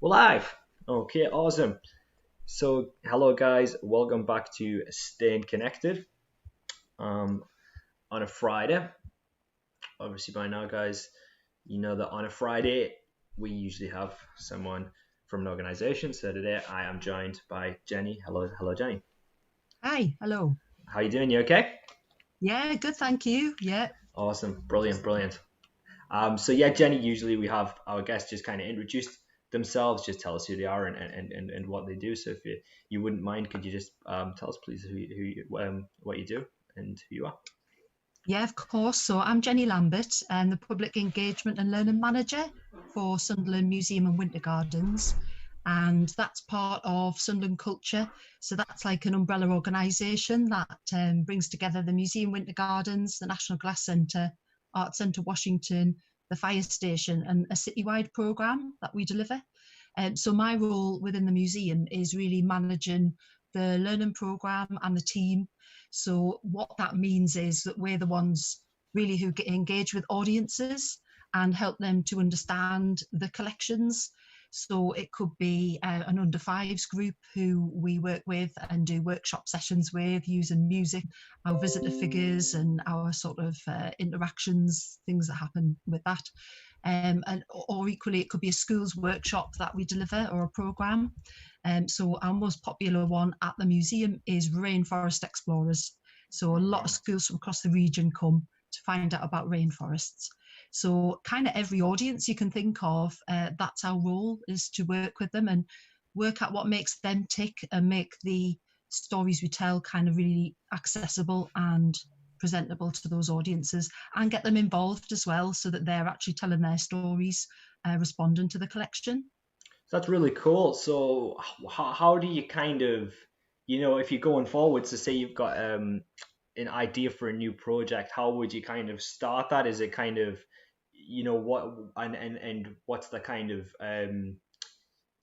We're live. Okay, awesome. So, hello guys, welcome back to Staying Connected. Um, on a Friday, obviously by now, guys, you know that on a Friday we usually have someone from an organization. So today I am joined by Jenny. Hello, Jenny. Hi, hello. How you doing? You okay? Yeah, good, thank you. Yeah. Awesome, brilliant. So yeah, Jenny. Usually we have our guests just kind of introduce themselves, just tell us who they are and what they do. So if you wouldn't mind, could you just tell us please what you do and who you are? Yeah, of course. So I'm Jenny Lambert, and the Public Engagement and Learning Manager for Sunderland Museum and Winter Gardens. And that's part of Sunderland Culture. So that's like an umbrella organisation that brings together the Museum Winter Gardens, the National Glass Centre, Art Centre Washington, the fire station, and a citywide programme that we deliver. So my role within the museum is really managing the learning programme and the team. So what that means is that we're the ones really who get engage with audiences and help them to understand the collections. So it could be an under fives group who we work with and do workshop sessions with using music, our visitor figures and our sort of interactions, things that happen with that. Or equally, it could be a schools workshop that we deliver or a programme. So our most popular one at the museum is Rainforest Explorers. So a lot of Wow. schools from across the region come to find out about rainforests. So kind of every audience you can think of, that's our role, is to work with them and work out what makes them tick and make the stories we tell kind of really accessible and presentable to those audiences, and get them involved as well so that they're actually telling their stories, responding to the collection. So that's really cool. So how do you kind of, if you're going forward, so say you've got an idea for a new project, how would you kind of start that? Is it kind of, what and what's the kind of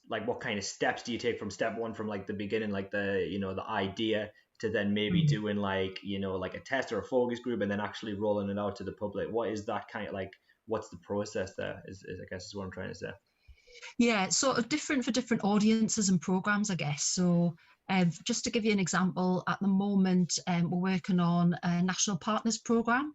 like what kind of steps do you take from step one, from like the beginning, like the idea, to then maybe Mm. doing like like a test or a focus group and then actually rolling it out to the public? What is that kind of like? What's the process there? Is I guess is what I'm trying to say. Yeah, it's sort of different for different audiences and programs, I guess. So, just to give you an example, at the moment, we're working on a National Partners Programme.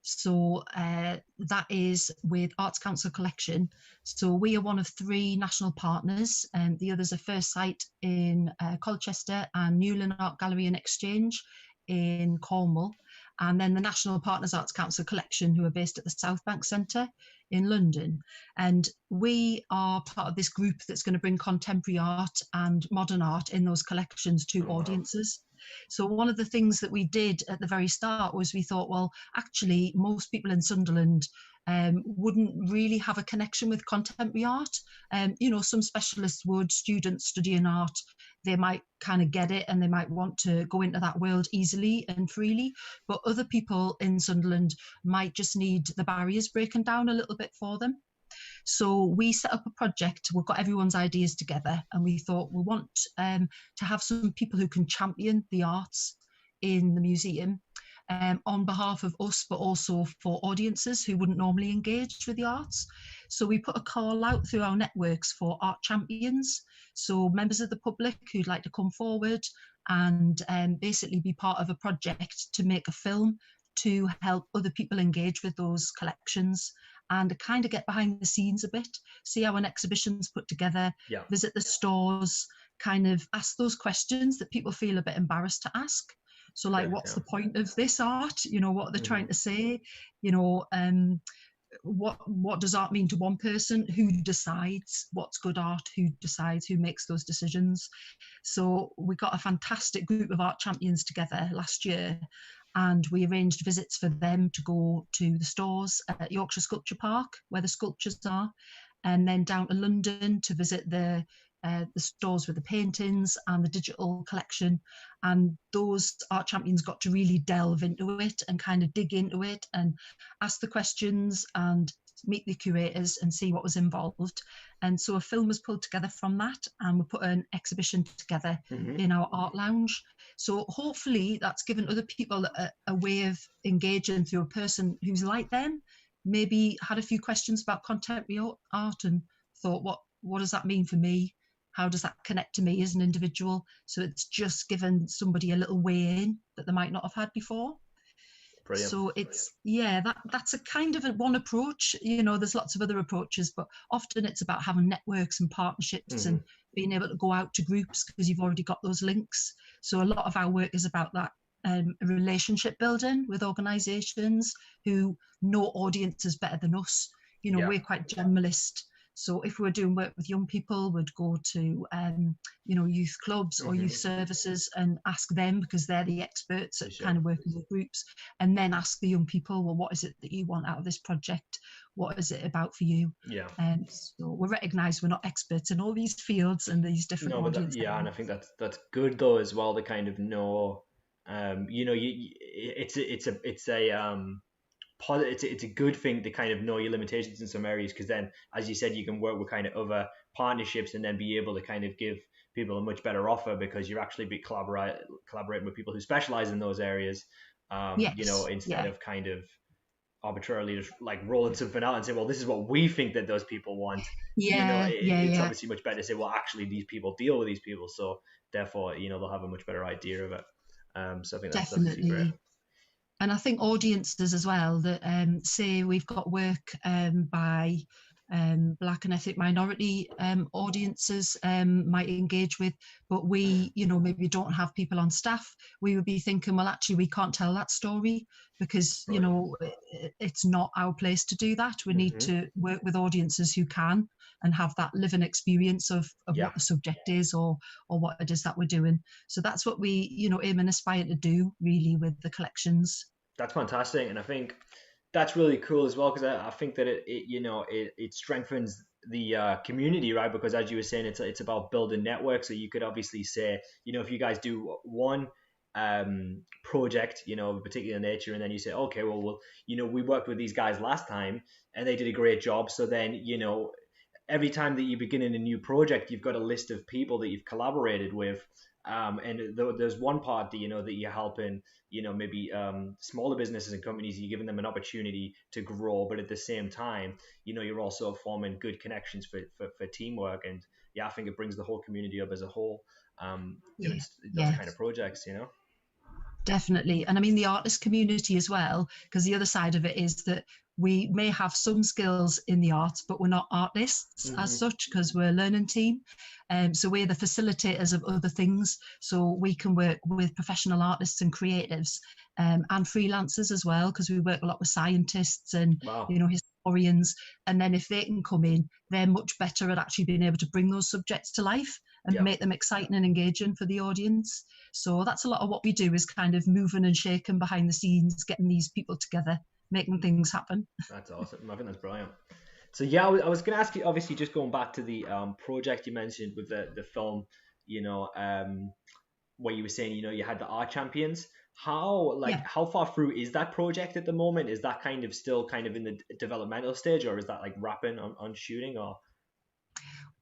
So, that is with Arts Council Collection. So, we are one of three national partners, and the others are First Sight in Colchester and Newlyn Art Gallery and Exchange in Cornwall. And then the National Partners Arts Council Collection, who are based at the South Bank Centre in London. And we are part of this group that's going to bring contemporary art and modern art in those collections to Oh wow. audiences. So one of the things that we did at the very start was we thought, well, actually, most people in Sunderland wouldn't really have a connection with contemporary art. Some specialists would, students studying art, they might kind of get it and they might want to go into that world easily and freely. But other people in Sunderland might just need the barriers breaking down a little bit for them. So we set up a project. We've got everyone's ideas together, and we thought we want to have some people who can champion the arts in the museum on behalf of us, but also for audiences who wouldn't normally engage with the arts. So we put a call out through our networks for art champions. So members of the public who'd like to come forward and basically be part of a project to make a film to help other people engage with those collections and kind of get behind the scenes a bit, see how an exhibition's put together, Yeah. visit the stores, kind of ask those questions that people feel a bit embarrassed to ask. So, like, Correct. what's Yeah. the point of this art? What are they Hmm. trying to say? You know, um, what does art mean to one person? Who decides what's good art? Who decides? Who makes those decisions? So we got a fantastic group of art champions together last year, and we arranged visits for them to go to the stores at Yorkshire Sculpture Park, where the sculptures are, and then down to London to visit the stores with the paintings and the digital collection. And those art champions got to really delve into it and kind of dig into it and ask the questions and meet the curators and see what was involved. And so a film was pulled together from that, and we put an exhibition together Hmm. in our art lounge. So hopefully that's given other people a way of engaging through a person who's like them, maybe had a few questions about contemporary art and thought, what does that mean for me? How does that connect to me as an individual? So it's just given somebody a little way in that they might not have had before. Brilliant. So it's, yeah, that's a kind of one approach. There's lots of other approaches, but often it's about having networks and partnerships Hmm. and being able to go out to groups because you've already got those links. So a lot of our work is about that, relationship building with organizations who know audiences better than us. Yeah. We're quite generalist. So if we're doing work with young people, we'd go to youth clubs or Hmm. youth services and ask them, because they're the experts For at sure. kind of working with groups, and then ask the young people, well, what is it that you want out of this project? What is it about for you? Yeah. So we recognise we're not experts in all these fields and these different No, but audience yeah, and I think segments. that's good though as well to kind of know, it's a it's a good thing to kind of know your limitations in some areas, because then, as you said, you can work with kind of other partnerships and then be able to kind of give people a much better offer because you're actually collaborating with people who specialize in those areas, Yes, instead yeah, of kind of arbitrarily just like rolling something out and say, well, this is what we think that those people want. yeah, yeah, It's yeah, obviously much better to say, well, actually, these people deal with these people, so therefore, they'll have a much better idea of it. So I think that's obviously great. definitely. And I think audiences as well, that say we've got work by Black and ethnic minority audiences might engage with, but we, maybe don't have people on staff. We would be thinking, well, actually, we can't tell that story because, Brilliant. it's not our place to do that. We need Hmm. to work with audiences who can and have that living experience of Yeah, what the subject is, or what it is that we're doing. So that's what we, aim and aspire to do really with the collections. that's fantastic, and I think that's really cool as well, because I think that it strengthens the community, right? Because as you were saying, it's about building networks. So you could obviously say, if you guys do one project, of a particular nature, and then you say, okay, well, we worked with these guys last time and they did a great job. So then, every time that you begin in a new project, you've got a list of people that you've collaborated with. And there's one part that that you're helping, maybe smaller businesses and companies. You're giving them an opportunity to grow, but at the same time, you're also forming good connections for teamwork. And yeah, I think it brings the whole community up as a whole. Doing Yeah, those yeah, kind of projects. definitely. And I mean, the artist community as well, because the other side of it is that we may have some skills in the arts, but we're not artists as Hmm. such because we're a learning team. So we're the facilitators of other things. So we can work with professional artists and creatives, and freelancers as well, because we work a lot with scientists and, Wow. historians. And then if they can come in, they're much better at actually being able to bring those subjects to life and Yeah. make them exciting and engaging for the audience. So that's a lot of what we do, is kind of moving and shaking behind the scenes, getting these people together, making things happen. That's awesome. I think that's brilliant. So yeah, I was going to ask you, obviously, just going back to the project you mentioned with the film, you know, um, where you were saying, you had the art champions. Yeah. How far through is that project at the moment? Is that kind of still kind of in the developmental stage, or is that like wrapping on shooting? Or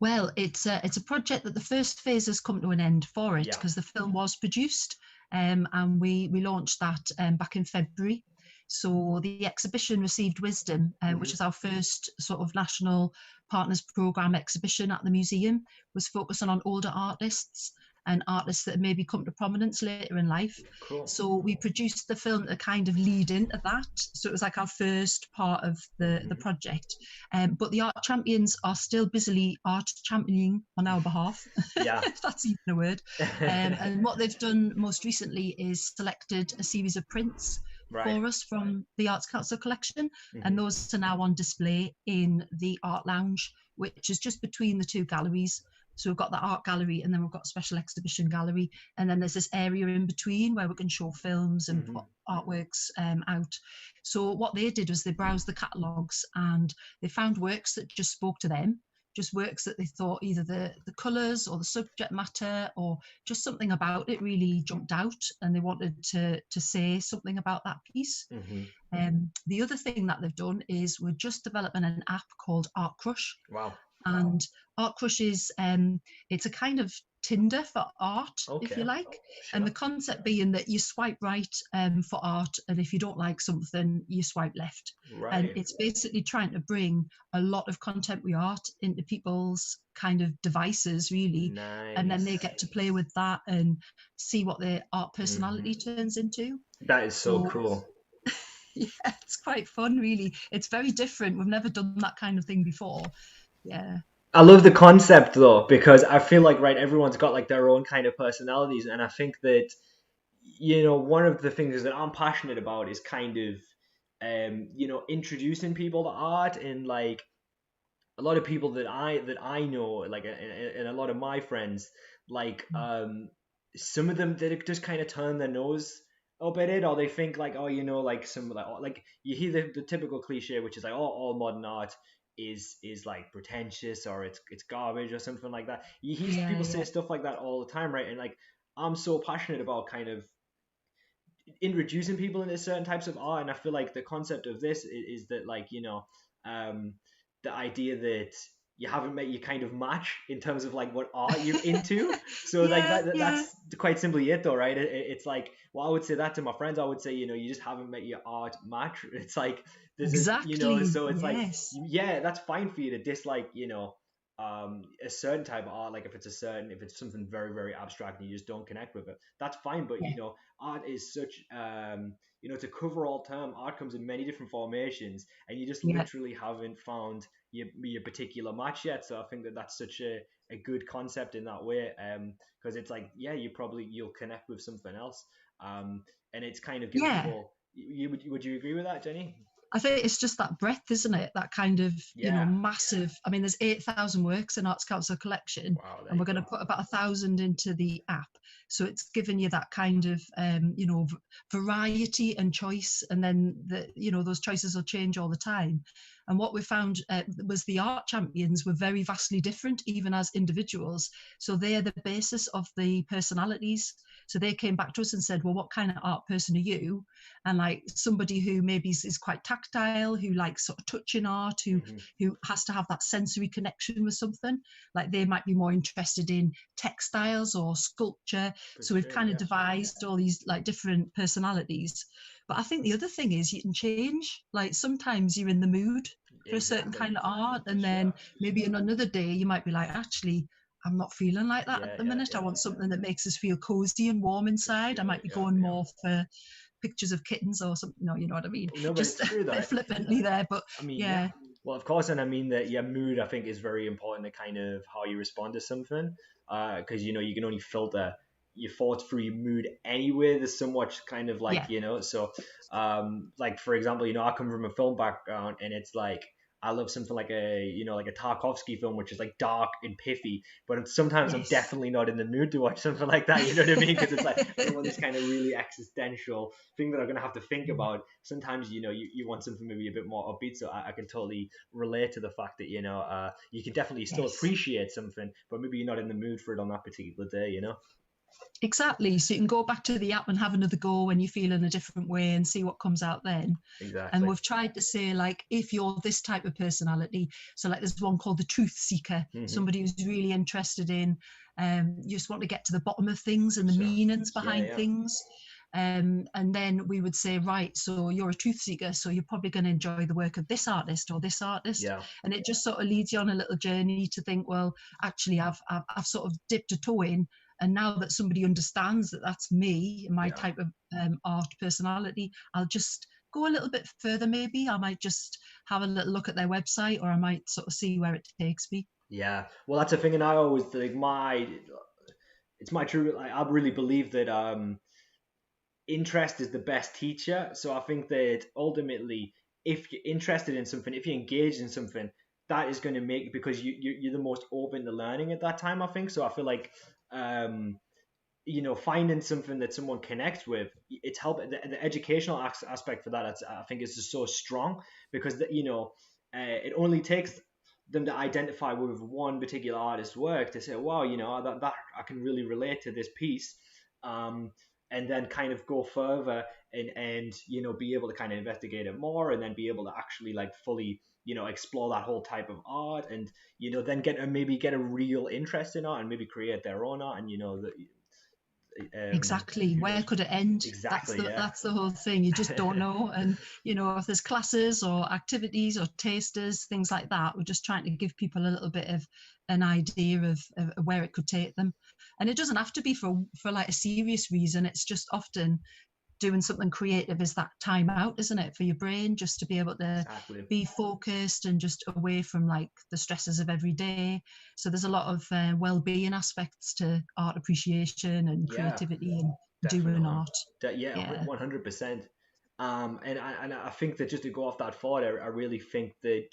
Well, it's a project that the first phase has come to an end for it, yeah. because the film was produced, and we launched that back in February. So the exhibition received Wisdom, which Hmm. is our first sort of national partners program exhibition at the museum, was focusing on older artists and artists that had maybe come to prominence later in life. Cool. So we produced the film to kind of lead into that. So it was like our first part of the Hmm. project. But the art champions are still busily art championing on our behalf, Yeah. if that's even a word. And what they've done most recently is selected a series of prints Right. for us from the Arts Council collection, and Hmm. those are now on display in the art lounge, which is just between the two galleries. So we've got the art gallery, and then we've got a special exhibition gallery, and then there's this area in between where we can show films and put Hmm. artworks out. So what they did was they browsed the catalogues and they found works that just spoke to them, just works that they thought either the colours or the subject matter or just something about it really jumped out, and they wanted to say something about that piece. Hmm. The other thing that they've done is we're just developing an app called Art Crush. Wow. And Art Crush is, it's a kind of Tinder for art, if you Okay. like. And Sure. the concept being that you swipe right for art, and if you don't like something, you swipe left. And Right. it's basically trying to bring a lot of contemporary art into people's kind of devices, really. And then they Nice. get to play with that and see what their art Hmm. personality turns into. That is so So cool. yeah, it's quite fun, really. It's very different. We've never done that kind of thing before. Yeah. I love the concept though, because I feel like right, everyone's got like their own kind of personalities, and I think that one of the things that I'm passionate about is kind of introducing people to art, and like a lot of people that I know, like and a lot of my friends, like some of them that just kind of turn their nose up at it, or they think like, oh, like some like you hear the typical cliche, which is like, oh, all modern art is like pretentious, or it's garbage or something like that. You hear Yeah, people say yeah. stuff like that all the time, right? And like I'm so passionate about kind of introducing people into certain types of art, and I feel like the concept of this is that, like, um the idea that you haven't met your kind of match in terms of like what art you're into. So like Yeah, yeah. that's quite simply it though, right? It's like, well, I would say that to my friends. I would say, you just haven't met your art match. It's like there's a Exactly. so it's like, Yes. yeah, that's fine for you to dislike, a certain type of art. Like if it's something very, very abstract and you just don't connect with it, that's fine. But Yeah. art is such, it's a cover-all term. Art comes in many different formations, and you just Yeah. literally haven't found your particular match yet. So I think that that's such a good concept in that way, because it's like, yeah, you'll connect with something else, and it's kind of gives Yeah. people. Would you agree with that, Jenny? I think it's just that breadth, isn't it? That kind of, Yeah. massive. I mean, there's 8,000 works in Arts Council collection, Wow. There and we're you going to go. put about 1,000 into the app. So it's given you that kind of, variety and choice. And then those choices will change all the time. And what we found was the art champions were very vastly different, even as individuals. So they're the basis of the personalities. So they came back to us and said, well, what kind of art person are you? And like somebody who maybe is quite tactile, who likes sort of touching art, who Hmm. who has to have that sensory connection with something, like they might be more interested in textiles or sculpture. For So we've sure. kind of Yeah. devised all these like different personalities. But I think the other thing is you can change. Like sometimes you're in the mood for a certain Exactly. kind of art, For and sure. then maybe on another day you might be like, actually, I'm not feeling like that at Yeah. the Yeah. minute. I Yeah. want something that makes us feel cozy and warm For inside. I sure. might be Yeah. going Yeah. more for pictures of kittens or something. No, you know what I mean. No, but Just it's a true bit though. flippantly there, but I mean, yeah. yeah, Well, of course, and I mean that, yeah, mood I think is very important to kind of how you respond to something, because you can only filter your thoughts through your mood anyway. There's so much kind of like, yeah, so like for example, I come from a film background, and it's like I love something like like a Tarkovsky film, which is like dark and pithy, but sometimes I'm yes. definitely not in the mood to watch something like that. You know what I mean? Because it's like I don't want this kind of really existential thing that I'm gonna have to think about. Sometimes you want something maybe a bit more upbeat, so I can totally relate to the fact that you can definitely still Yes. appreciate something, but maybe you're not in the mood for it on that particular day. Exactly. So you can go back to the app and have another go when you feel in a different way and see what comes out then. And Exactly. we've tried to say, like, if you're this type of personality, so like there's one called the truth seeker, Hmm. somebody who's really interested in, you just want to get to the bottom of things For and the sure. meanings Yeah, behind yeah. things. And then we would say, right, so you're a truth seeker, so you're probably going to enjoy the work of this artist or this artist. Yeah. And it just sort of leads you on a little journey to think, well, actually, I've sort of dipped a toe in. And now that somebody understands that that's me, my Yeah. type of art personality, I'll just go a little bit further. Maybe I might just have a little look at their website, or I might sort of see where it takes me. Yeah. Well, that's the thing, and I always like it's my true. I really believe that interest is the best teacher. So I think that ultimately, if you're interested in something, if you're engaged in something, that is going to make, because you're the most open to learning at that time. I think so. I feel like um, finding something that someone connects with, it's helping the educational aspect for that. I think is just so strong, because it only takes them to identify with one particular artist's work to say, wow, that I can really relate to this piece, um, and then kind of go further, and be able to kind of investigate it more, and then be able to actually like fully explore that whole type of art, and then get a real interest in art and maybe create their own art, and Exactly. who Where knows. could it end? That's Exactly, the yeah. that's the whole thing. You just don't know. And if there's classes or activities or tasters, things like that, we're just trying to give people a little bit of an idea of where it could take them. And it doesn't have to be for like a serious reason. It's just often doing something creative is that time out, isn't it, for your brain, just to be able to Exactly. be focused and just away from like the stresses of every day. So there's a lot of well-being aspects to art appreciation and Yeah, creativity and doing definitely. art. Yeah, Yeah, 100%. And I think that, just to go off that thought, I really think that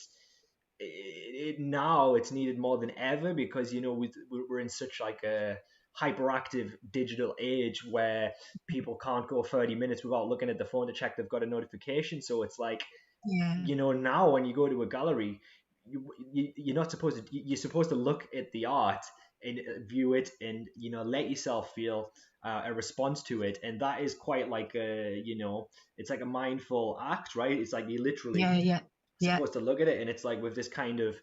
now it's needed more than ever, because we're in such like a hyperactive digital age where people can't go 30 minutes without looking at the phone to check they've got a notification. So it's like, yeah, now when you go to a gallery, you're not supposed to. You're supposed to look at the art and view it, and let yourself feel a response to it, and that is quite like it's like a mindful act, right? It's like you literally yeah, yeah, yeah, supposed to look at it, and it's like, with this kind of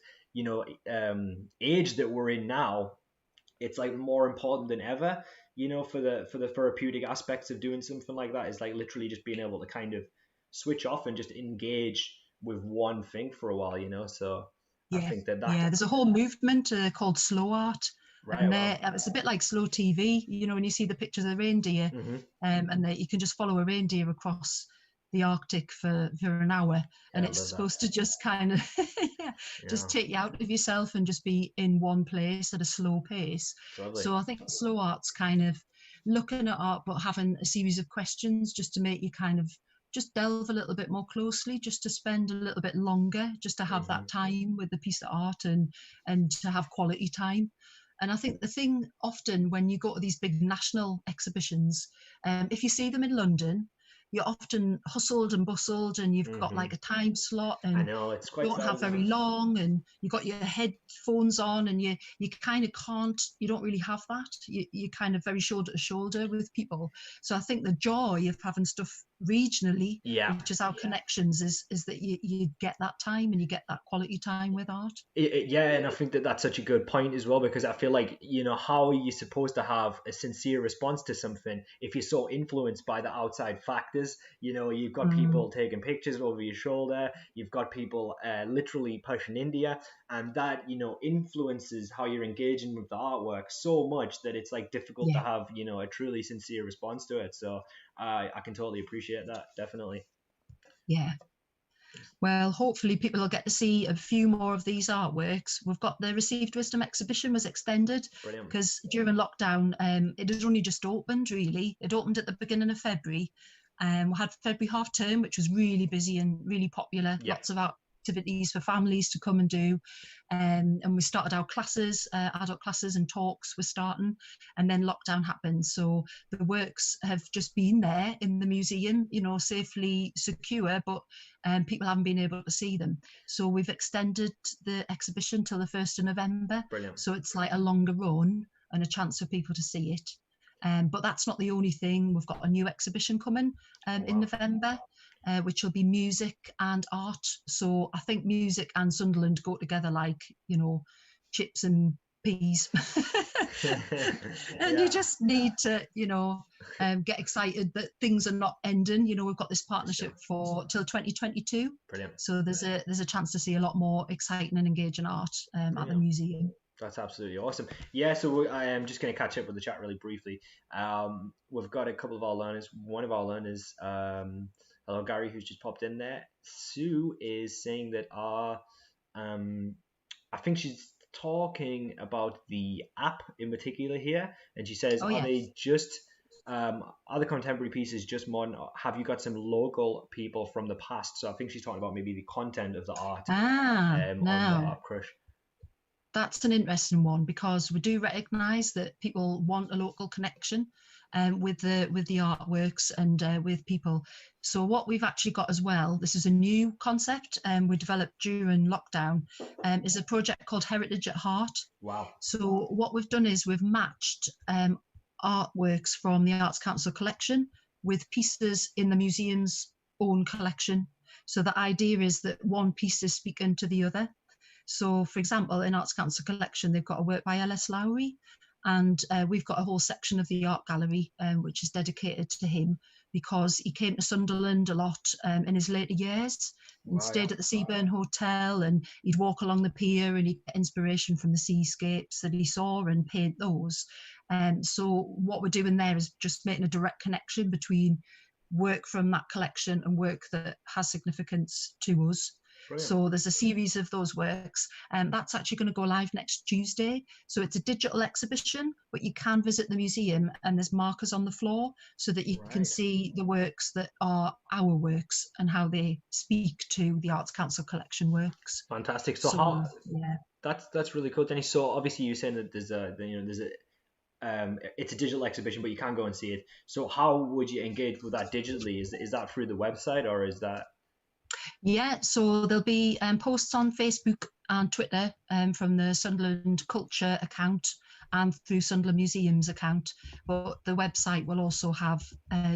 age that we're in now, it's like more important than ever, for the therapeutic aspects of doing something like that, is like literally just being able to kind of switch off and just engage with one thing for a while, so I yeah, think that yeah. There's a whole movement called slow art, right. and Well. it's a bit like slow TV. When you see the pictures of reindeer, Hmm. and you can just follow a reindeer across the Arctic for an hour, Yeah, and I it's love that. supposed to just kind of yeah, Yeah, just take you out of yourself and just be in one place at a slow pace. it's lovely. So I think slow art's kind of looking at art, but having a series of questions just to make you kind of just delve a little bit more closely, just to spend a little bit longer, just to have Hmm. that time with the piece of art and to have quality time. And I think the thing often when you go to these big national exhibitions, if you see them in London, you're often hustled and bustled, and you've got Hmm. like a time slot, I and know, it's quite don't have crowded. very long, and you got your headphones on, and you kind of can't, you don't really have that. You're kind of very shoulder to shoulder with people. So I think the joy of having stuff regionally, Yeah. which is our connections, is that you get that time and you get that quality time with art. Yeah, and I think that that's such a good point as well, because I feel like, how are you supposed to have a sincere response to something if you're so influenced by the outside factors? You've got Mm, people taking pictures over your shoulder, you've got people literally pushing India, and that, influences how you're engaging with the artwork so much that it's like difficult to yeah, have, a truly sincere response to it. So I can totally appreciate that, definitely. yeah. Well, hopefully people will get to see a few more of these artworks. We've got the Received Wisdom exhibition was extended Brilliant. because during lockdown, it had only just opened really. It opened at the beginning of February. We had February half term, which was really busy and really popular. Yeah. Lots of activities for families to come and do. And we started our classes, adult classes and talks were starting. And then lockdown happened. So the works have just been there in the museum, safely secure, but people haven't been able to see them. So we've extended the exhibition till the 1st of November. Brilliant. So it's like a longer run and a chance for people to see it. But that's not the only thing. We've got a new exhibition coming Oh, in wow. November, which will be music and art. So I think music and Sunderland go together like, chips and peas. And you Yeah. just need to, get excited that things are not ending. We've got this For sure. partnership for till 2022. Brilliant. So there's a chance to see a lot more exciting and engaging art at the Brilliant. museum. That's absolutely awesome. Yeah, so I am just going to catch up with the chat really briefly. We've got a couple of our learners. One of our learners, hello Gary, who's just popped in there. Sue is saying that um, I think she's talking about the app in particular here, and she says, Oh are yeah. they just are the contemporary pieces just modern? Or have you got some local people from the past? So I think she's talking about maybe the content of the art on the Now art crush. that's an interesting one because we do recognise that people want a local connection with the artworks and with people. So what we've actually got as well, this is a new concept we developed during lockdown, is a project called Heritage at Heart. Wow. So what we've done is we've matched artworks from the Arts Council collection with pieces in the museum's own collection. So the idea is that one piece is speaking to the other. So, for example, in Arts Council collection, they've got a work by L.S. Lowry, and we've got a whole section of the art gallery which is dedicated to him, because he came to Sunderland a lot in his later years and Wow, yeah. stayed at the Seaburn Hotel, and he'd walk along the pier and he'd get inspiration from the seascapes that he saw and paint those. So what we're doing there is just making a direct connection between work from that collection and work that has significance to us. Brilliant. So there's a series of those works, and that's actually going to go live next Tuesday. So it's a digital exhibition, but you can visit the museum, and there's markers on the floor so that you can Right. see the works that are our works and how they speak to the Arts Council collection works. Fantastic. So how So yeah. that's really cool, Denny. So obviously you're saying that there's a it's a digital exhibition, but you can go and see it. So how would you engage with that digitally? Is that through the website, or is that? Yeah, so there'll be posts on Facebook and Twitter from the Sunderland Culture account and through Sunderland Museum's account. But the website will also have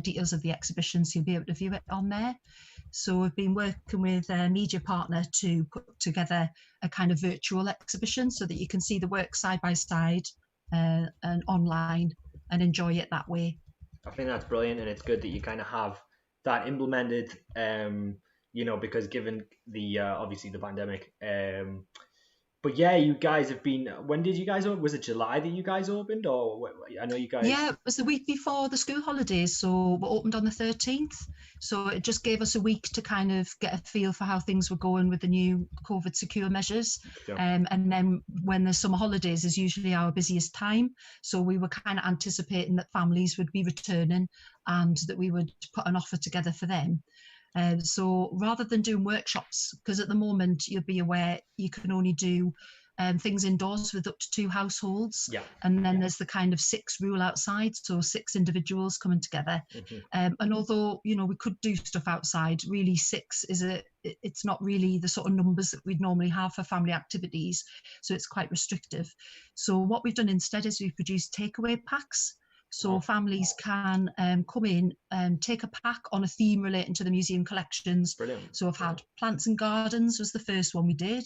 details of the exhibition, so you'll be able to view it on there. So we've been working with a media partner to put together a kind of virtual exhibition so that you can see the work side by side and online and enjoy it that way. I think that's brilliant, and it's good that you kind of have that implemented. Because given the obviously the pandemic, but yeah, you guys have been. When did you guys open? Was it July that you guys opened, or I know you guys. Yeah, it was the week before the school holidays, so we opened on the 13th. So it just gave us a week to kind of get a feel for how things were going with the new COVID secure measures. Yeah. And then when the summer holidays is usually our busiest time, so we were kind of anticipating that families would be returning and that we would put an offer together for them. So rather than doing workshops, because at the moment you'll be aware you can only do things indoors with up to 2 households, Yeah. and then there's the kind of 6 rule outside, so 6 individuals coming together. And although we could do stuff outside, really 6 it's not really the sort of numbers that we'd normally have for family activities, so it's quite restrictive. So what we've done instead is we've produced takeaway packs. So families can come in and take a pack on a theme relating to the museum collections. Brilliant. So I've had plants and gardens was the first one we did,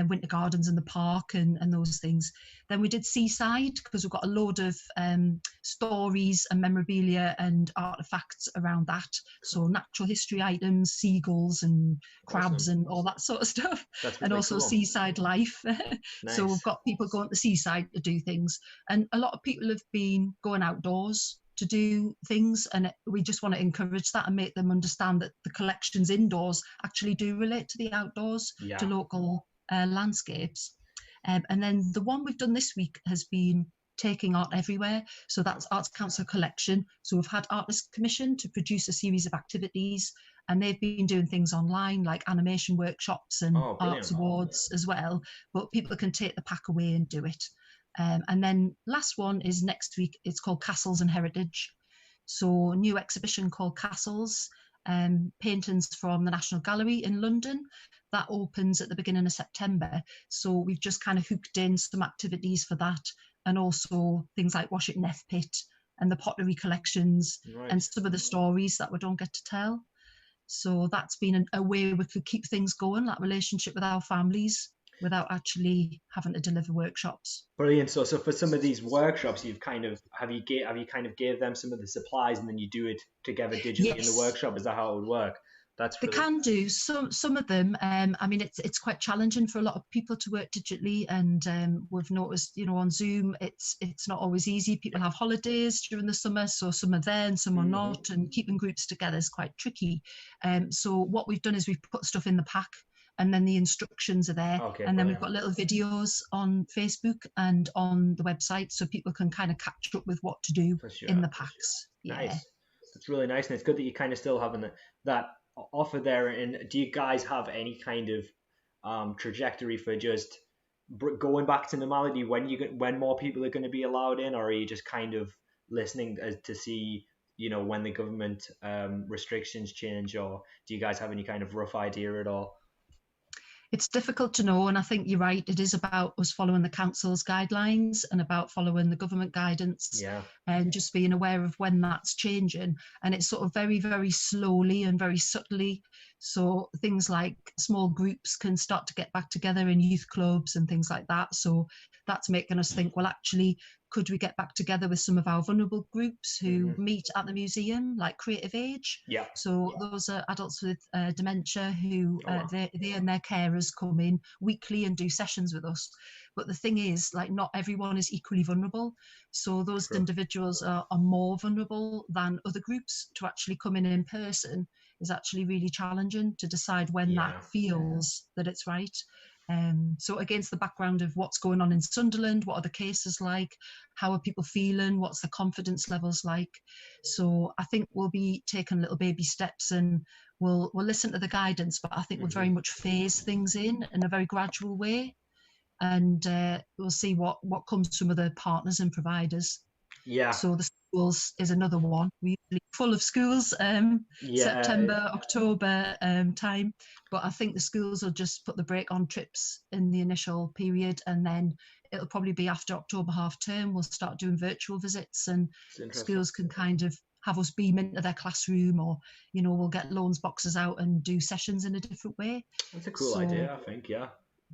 winter gardens in the park and those things. Then we did seaside, because we've got a load of stories and memorabilia and artifacts around that. So natural history items, seagulls and crabs and all that sort of stuff. That's And really also cool. seaside life. So Nice. we've got people going to the seaside to do things. And a lot of people have been going outdoors to do things, and we just want to encourage that and make them understand that the collections indoors actually do relate to the outdoors, Yeah. to local landscapes. And then the one we've done this week has been taking art everywhere. So that's Arts Council collection. So we've had artists commissioned to produce a series of activities, and they've been doing things online like animation workshops and arts awards as well. But people can take the pack away and do it. And then last one is next week. It's called Castles and Heritage. So a new exhibition called Castles, paintings from the National Gallery in London. That opens at the beginning of September. So we've just kind of hooked in some activities for that, and also things like Washington F Pit and the pottery collections and some of the stories that we don't get to tell. So that's been a way we could keep things going, that relationship with our families, without actually having to deliver workshops. Brilliant. So for some of these workshops, you've kind of have you kind of gave them some of the supplies, and then you do it together digitally in the workshop. Is that how it would work? That's really... They can do some of them. I mean, it's quite challenging for a lot of people to work digitally, and we've noticed, on Zoom, it's not always easy. People have holidays during the summer, so some are there and some are not, and keeping groups together is quite tricky. So what we've done is we've put stuff in the pack, and then the instructions are there. And then we've got little videos on Facebook and on the website, so people can kind of catch up with what to do in the packs. Nice. That's really nice. And it's good that you kind of still having that offer there. And do you guys have any kind of trajectory for just going back to normality when more people are going to be allowed in, or are you just kind of listening to see when the government restrictions change, or do you guys have any kind of rough idea at all? It's difficult to know, and I think you're right. It is about us following the council's guidelines and about following the government guidance, and just being aware of when that's changing. And it's sort of very, very slowly and very subtly. So things like small groups can start to get back together in youth clubs and things like that. So that's making us think, well, actually, could we get back together with some of our vulnerable groups who Hmm. meet at the museum, like Creative Age? Yeah. So those are adults with dementia who Oh wow. they and their carers come in weekly and do sessions with us. But the thing is, like, not everyone is equally vulnerable. So those True. individuals are more vulnerable than other groups. To actually come in person is actually really challenging to decide when that Yeah. feels that it's right. So against the background of what's going on in Sunderland, what are the cases like? How are people feeling? What's the confidence levels like? So I think we'll be taking little baby steps, and we'll listen to the guidance, but I think we'll very Hmm. much phase things in a very gradual way, and we'll see what comes from other partners and providers. Yeah. So the schools is another one. We're usually full of schools, Yeah. September, October time. But I think the schools will just put the brake on trips in the initial period, and then it'll probably be after October half term, we'll start doing virtual visits, and It's interesting. schools can kind of have us beam into their classroom, or, we'll get loans boxes out and do sessions in a different way. That's a cool So idea, I think. Yeah.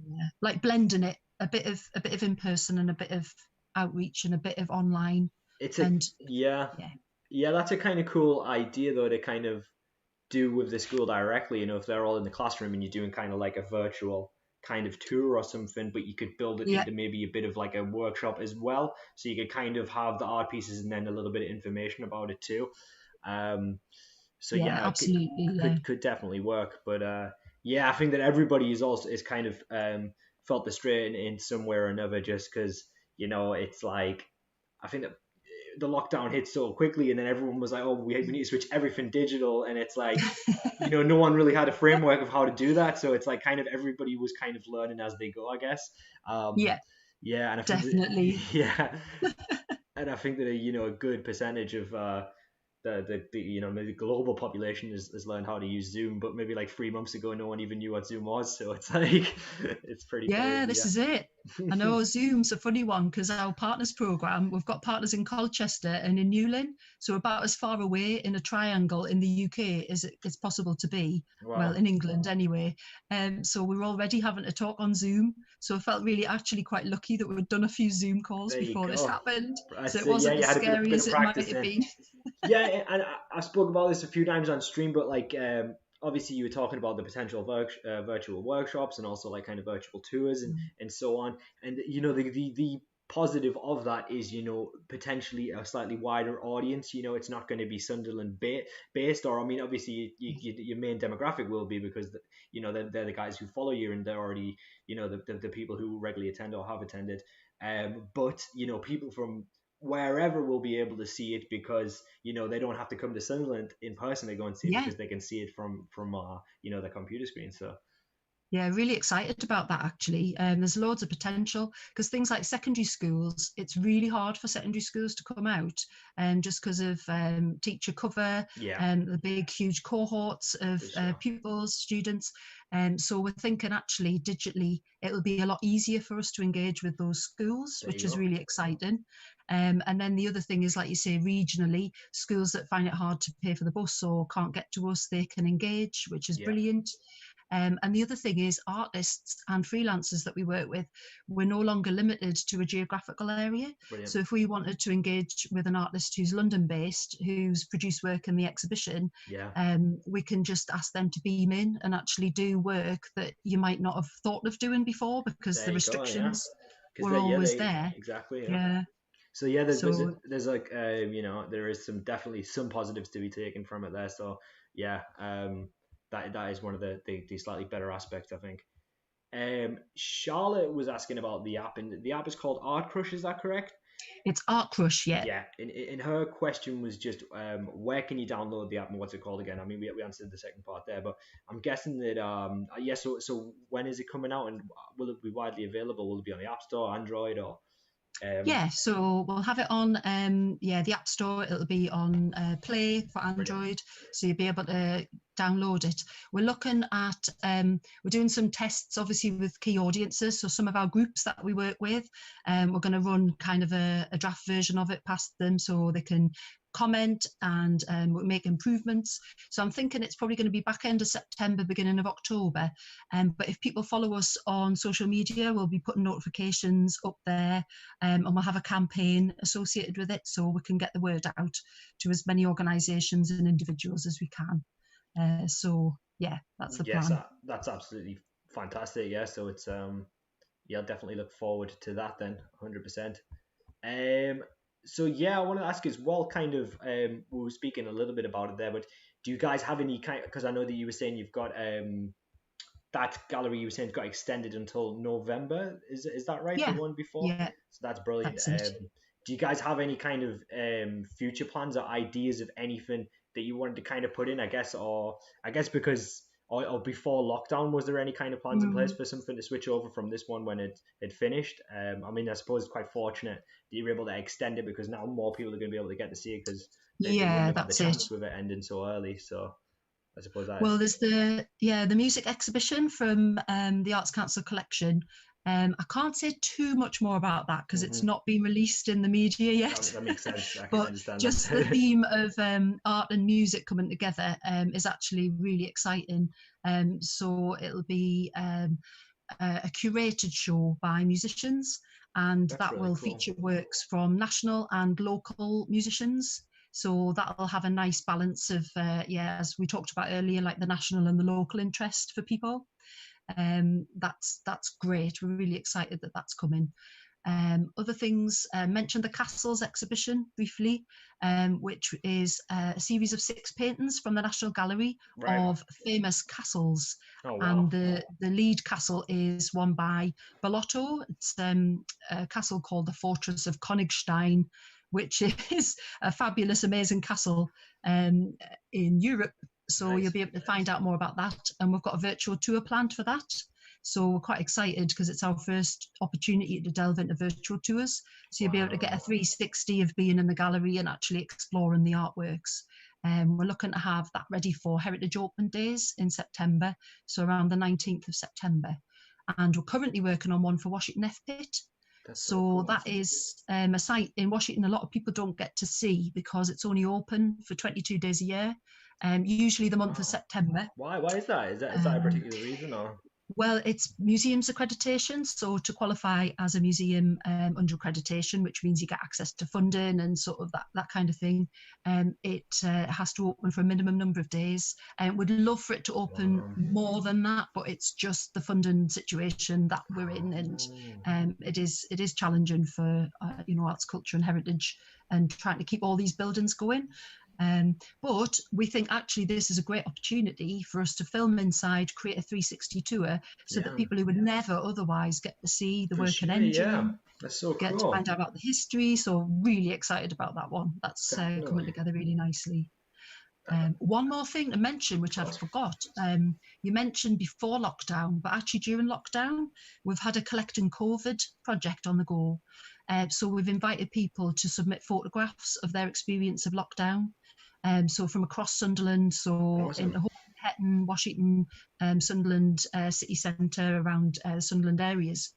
yeah, like blending it, a bit of in person and a bit of outreach and a bit of online. It's a And yeah. yeah, Yeah, that's a kind of cool idea though to kind of do with the school directly. If they're all in the classroom and you're doing kind of like a virtual kind of tour or something, but you could build it yeah, into maybe a bit of like a workshop as well. So you could kind of have the art pieces and then a little bit of information about it too. Um, so yeah, yeah, it absolutely, yeah. could definitely work. But yeah, I think that everybody is kind of felt the strain in some way or another, just because it's like I think that the lockdown hit so quickly, and then everyone was like, "Oh, we need to switch everything digital," and it's like, no one really had a framework of how to do that, so it's like kind of everybody was kind of learning as they go, I guess. Um, Yeah, yeah, and I think that definitely. yeah, and I think that a good percentage of maybe the global population has learned how to use Zoom, but maybe like 3 months ago, no one even knew what Zoom was, so it's like it's pretty Yeah, crazy, this yeah. is it. I know Zoom's a funny one because our partners program, we've got partners in Colchester and in Newlyn, so about as far away in a triangle in the UK as it's possible to be. Well, Wow, in England anyway. So we're already having to talk on Zoom. So I felt really actually quite lucky that we'd done a few Zoom calls there you before this go. happened. I So it say, yeah, wasn't you as had a scary bit of as it might practice have then. been. Yeah, and I spoke about this a few times on stream, but like obviously you were talking about the potential virtual workshops and also like kind of virtual tours and so on. And the positive of that is potentially a slightly wider audience. It's not going to be Sunderland based, or I mean, obviously your main demographic will be because they're the guys who follow you and they're already the people who regularly attend or have attended. But people from wherever will be able to see it because they don't have to come to Sunderland in person to go and see it Yeah. because they can see it from their computer screen. So Yeah, really excited about that actually. There's loads of potential because things like secondary schools, it's really hard for secondary schools to come out, just because of teacher cover yeah, and the big, huge cohorts of for sure. pupils, students. So we're thinking actually digitally, it'll be a lot easier for us to engage with those schools, There which you is go. really exciting. And then the other thing is, like you say, regionally, schools that find it hard to pay for the bus or can't get to us, they can engage, which is Yeah, brilliant. And the other thing is artists and freelancers that we work with, we're no longer limited to a geographical area. brilliant. So if we wanted to engage with an artist who's London based, who's produced work in the exhibition, Yeah, we can just ask them to beam in and actually do work that you might not have thought of doing before because there the you go. Yeah, restrictions because were they yeah always they there. exactly, yeah. Yeah. So yeah, So there's like there is definitely some positives to be taken from it there. So yeah, that is one of the slightly better aspects, I think. Charlotte was asking about the app, and the app is called Art Crush. Is that correct? it's Art Crush, yeah. Yeah. In her question was just where can you download the app and what's it called again? I mean, we answered the second part there, but I'm guessing that yeah. So when is it coming out, and will it be widely available? Will it be on the App Store, Android, or um? Yeah, so we'll have it on the App Store. It'll be on Play for Brilliant. Android, so you'll be able to download it. We're looking at we're doing some tests, obviously with key audiences. So some of our groups that we work with, we're going to run kind of a draft version of it past them, so they can comment and we'll make improvements. So I'm thinking it's probably going to be back end of September, beginning of October. But if people follow us on social media, we'll be putting notifications up there, and we'll have a campaign associated with it so we can get the word out to as many organisations and individuals as we can. So yeah, that's the Yes, plan. that's absolutely fantastic. Yeah, so it's yeah, I'll definitely look forward to that then, 100%. Um, so yeah, I want to ask as well, kind of, we were speaking a little bit about it there, but do you guys have any kind? Because I know that you were saying you've got that gallery you were saying got extended until November. Is that right? The Yeah, one before? yeah, So that's brilliant. that's it. Do you guys have any kind of future plans or ideas of anything that you wanted to kind of put in? I guess, or I guess because. Or before lockdown, was there any kind of plans in place Mm, for something to switch over from this one when it finished? I mean, I suppose it's quite fortunate that you're able to extend it because now more people are going to be able to get to see it because they wouldn't yeah, have had the that's it. chance with it ending so early. So I suppose that Well, is there's the music exhibition from the Arts Council collection. I can't say too much more about that because it's hmm not been released in the media yet. that makes sense. I can But understand just the that. theme of art and music coming together is actually really exciting. So it'll be a curated show by musicians, and That's that really will cool. feature works from national and local musicians. So that'll have a nice balance of, yeah, as we talked about earlier, like the national and the local interest for people. That's great. We're really excited that that's coming. Other things, mentioned the castles exhibition briefly, which is a series of 6 paintings from the National Gallery Right. of famous castles. Oh And wow. the lead castle is one by Bellotto. It's a castle called the Fortress of Königstein, which is a fabulous, amazing castle um, in Europe. So you'll Nice. be able to find out more about that. And we've got a virtual tour planned for that. So we're quite excited because it's our first opportunity to delve into virtual tours. So you'll be able to get a Wow. 360 of being in the gallery and actually exploring the artworks. We're looking to have that ready for Heritage Open Days in September, so around the 19th of September. And we're currently working on one for Washington F Pit. That's so So cool. that is a site in Washington a lot of people don't get to see because it's only open for 22 days a year, usually the month of Wow. September. Why is that? Is that a Um, particular reason or? well, it's museums accreditation. So to qualify as a museum under accreditation, which means you get access to funding and sort of that kind of thing, it has to open for a minimum number of days. And we'd love for it to open Um, more than that, but it's just the funding situation that we're in, and oh, it is challenging for arts, culture, and heritage, and trying to keep all these buildings going. But we think actually this is a great opportunity for us to film inside, create a 360 tour so that yeah, people who would never otherwise get to see the for working sure. Yeah, engine, that's so get to cool. find out about the history. So really excited about that one. That's coming Definitely. together really nicely. Of One more thing to mention, which I course. forgot. You mentioned before lockdown, but actually during lockdown, we've had a collecting COVID project on the go. So we've invited people to submit photographs of their experience of lockdown. So from across Sunderland, so in Awesome. Hetton, Washington, Sunderland city centre, around Sunderland areas.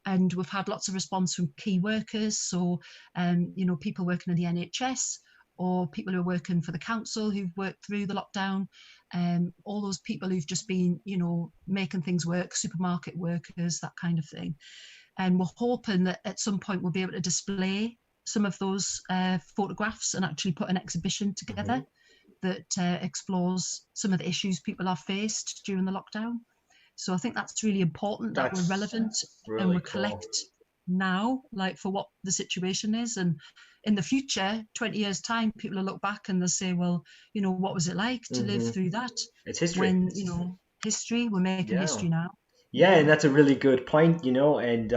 And we've had lots of response from key workers, so people working in the NHS, or people who are working for the council who've worked through the lockdown, all those people who've just been, making things work, supermarket workers, that kind of thing. And we're hoping that at some point we'll be able to display some of those photographs and actually put an exhibition hmm together that explores some of the issues people have faced during the lockdown. So I think that's really important that we're That's relevant and we really cool. collect now, like for what the situation is. And in the future, 20 years' time, people will look back and they'll say, well, what was it like to live hmm through that? It's history. When, history, we're making Yeah. history now. Yeah, Yeah. and that's a really good point, and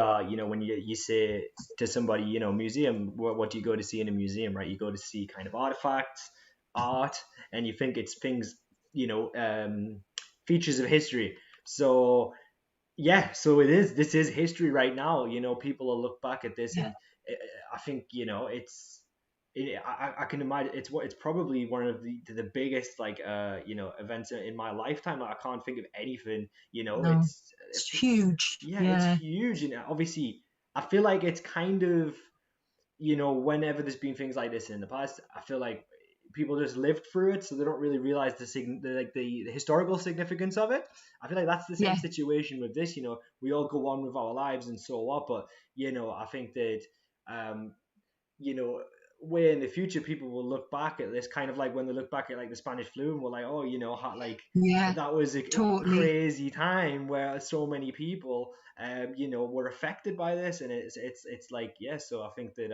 when you say to somebody, museum, what do you go to see in a museum, right? You go to see kind of artifacts, art, and you think it's things, you know, um, features of history. So yeah, so this is history right now. People will look back at this, Yeah. and I think I can imagine it's probably one of the biggest like events in my lifetime. I can't think of anything. No, it's huge. Yeah, it's Yeah. huge, and obviously I feel like it's kind of whenever there's been things like this in the past, I feel like people just lived through it, so they don't really realize the historical significance of it. I feel like that's the same Yeah, situation with this. We all go on with our lives and so what, but I think that um, you know, way in the future, people will look back at this kind of like when they look back at like the Spanish flu and we're like, oh, how, like yeah, that was a totally. crazy time where so many people, were affected by this, and it's like, yeah. So I think that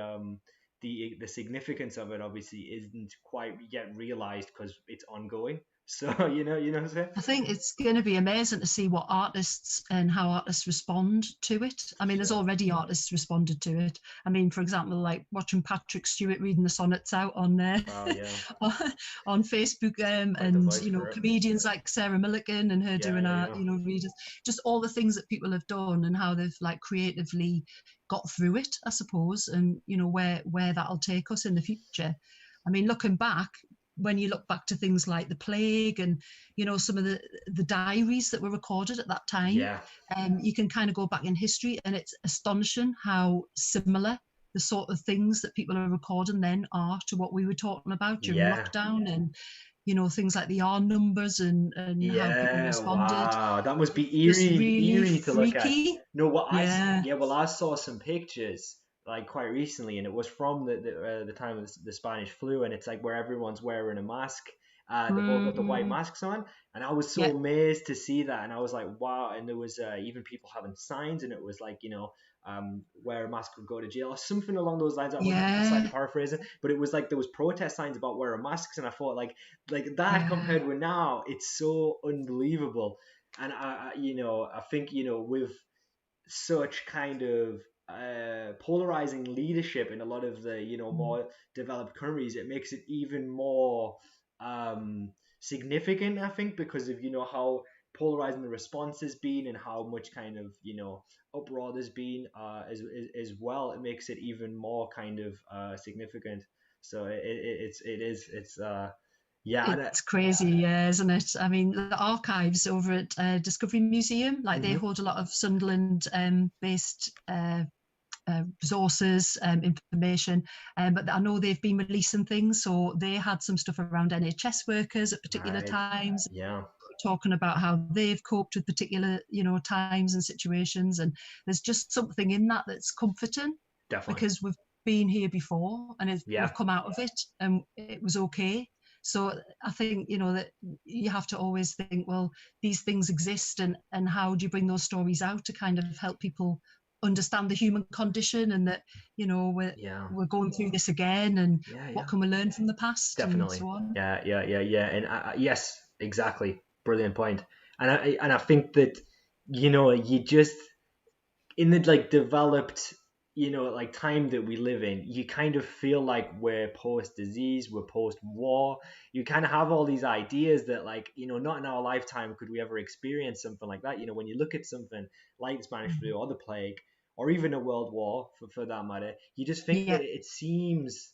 the significance of it obviously isn't quite yet realized because it's ongoing. So what I'm saying? I think it's going to be amazing to see what artists and how artists respond to it. I For mean, there's sure. already artists responded to it. I mean, for example, like watching Patrick Stewart reading the sonnets out on Wow, yeah, on Facebook, quite the and voice for it. comedians like Sarah Millican and her Yeah, doing yeah, our yeah. readers, just all the things that people have done and how they've like creatively got through it, I suppose, and where that'll take us in the future. I mean, looking back, when you look back to things like the plague and some of the diaries that were recorded at that time, Yeah, you can kind of go back in history, and it's astonishing how similar the sort of things that people are recording then are to what we were talking about during yeah. lockdown, and things like the R numbers and how people Yeah, responded. wow. That must be Just eerie, really eerie to look at. freaky. No, Yeah. yeah, well, I saw some pictures like quite recently, and it was from the time of the Spanish flu, and it's like where everyone's wearing a mask. They've all got the white Mm, masks on, and I was so yeah. amazed to see that, and I was like, wow. And there was even people having signs, and it was like, wear a mask or go to jail or something along those lines. I'm slightly Yeah. paraphrasing, but it was like there was protest signs about wearing masks, and I thought like that Yeah. compared with now, it's so unbelievable. And I think with such kind of polarizing leadership in a lot of the Mm. more developed countries, it makes it even more significant, I think, because of how polarizing the response has been and how much kind of uproar there's been as well. It makes it even more kind of significant. So it's yeah. It's crazy, yeah, isn't it? I mean, the archives over at Discovery Museum, like they Mhm. hold a lot of Sunderland based resources, information, but I know they've been releasing things. So they had some stuff around NHS workers at particular Right. times, Yeah. talking about how they've coped with particular, times and situations. And there's just something in that that's comforting, Definitely. because we've been here before and we've Yeah. come out of it and it was okay. So I think, that you have to always think, well, these things exist, and how do you bring those stories out to kind of help people understand the human condition, and that, we're, Yeah. we're going through this again, and Yeah. what Yeah. can we learn from the past and Definitely. so on. Yeah, yeah, yeah, yeah. And yes, exactly. Brilliant point. And I think that you just in the like developed like time that we live in, you kind of feel like we're post disease, we're post war. You kind of have all these ideas that like not in our lifetime could we ever experience something like that. When you look at something like the Spanish flu Mhm. or the plague or even a world war for that matter, you just think that Yeah. it seems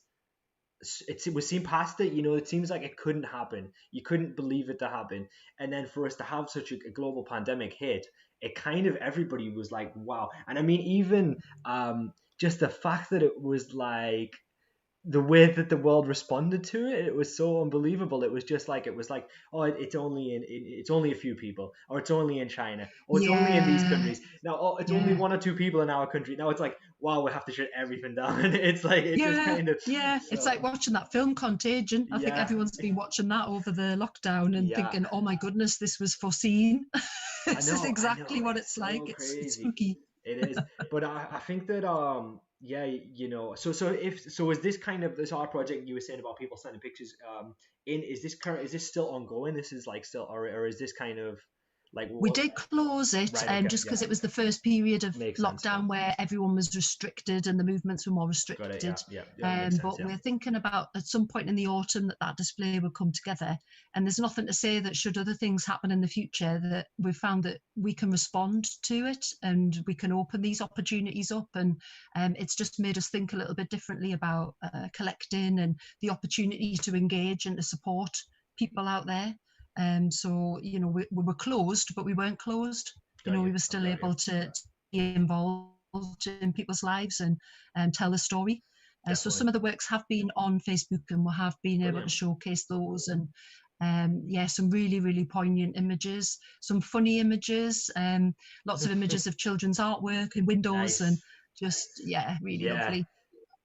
it was seen past it. It seems like it couldn't happen. You couldn't believe it to happen, and then for us to have such a global pandemic hit, it kind of everybody was like, wow. And I mean, even just the fact that it was like the way that the world responded to it, it was so unbelievable. It was like, oh, it's only it's only a few people, or it's only in China, or it's only in these Yeah. countries. Now, oh, it's only Yeah. one or two people in our country. Now it's like, wow, we have to shut everything down. It's like it just Yeah, kind of yeah. It's like so watching that film Contagion. I think yeah, everyone's been watching that over the lockdown and yeah. thinking, "Oh my goodness, this was foreseen." This is I know, exactly what it's it's like. so It's crazy. spooky. It is, but I think that yeah, so is this kind of this art project you were saying about people sending pictures in is this still ongoing? This is like still, or is this kind of like We what? did close it, Right. Okay. just Yeah. because it was the first period of Makes sense. lockdown where everyone was restricted and the movements were more Got it. restricted. Yeah. Yeah. Yeah. Makes sense. But Yeah. we're thinking about at some point in the autumn that display will come together. And there's nothing to say that should other things happen in the future, that we've found that we can respond to it and we can open these opportunities up. And it's just made us think a little bit differently about collecting and the opportunity to engage and to support people out there. So, we were closed, but we weren't closed. Got We you. were I've still got you. able to be involved in people's lives and tell a story. So definitely. some of the works have been on Facebook, and we have been able to Brilliant. showcase those. And yeah, some really, really poignant images, some funny images, lots of images of children's artwork and windows, and Nice. just, yeah, really Yeah. lovely.